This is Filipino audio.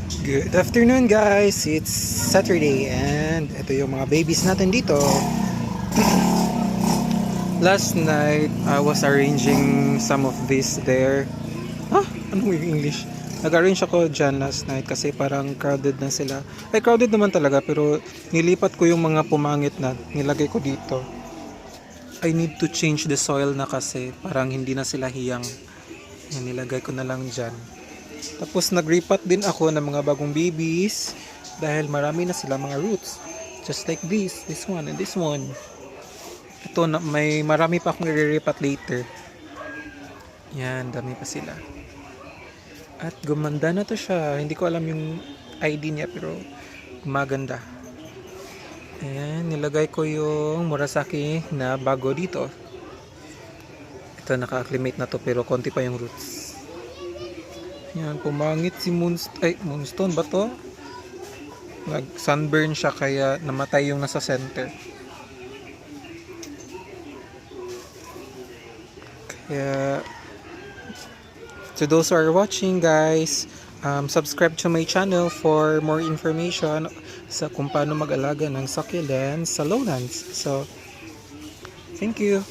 Good afternoon guys, it's Saturday and ito yung mga babies natin dito. Last night I was arranging some of this there. Anong yung English? Nag-arrange ako dyan last night kasi parang crowded na sila. Ay, crowded naman talaga pero nilipat ko yung mga pumangit na nilagay ko dito. I need to change the soil na kasi parang hindi na sila hiyang. Yan, nilagay ko na lang dyan. Tapos nag-repot din ako ng mga bagong babies dahil marami na sila mga roots. Just like this one and this one. Ito na may marami pa akong i-repot later. Yan, dami pa sila. At gumanda na to siya. Hindi ko alam yung ID niya pero maganda. Ayan, nilagay ko yung Murasaki na bago dito. Ito naka-acclimate na to pero konti pa yung roots. Yan, pumangit si Moonstone ba to? Nag-sunburn siya kaya namatay yung nasa center. Kaya, to those who are watching guys, subscribe to my channel for more information sa kung paano mag-alaga ng succulents sa lowlands. So, thank you.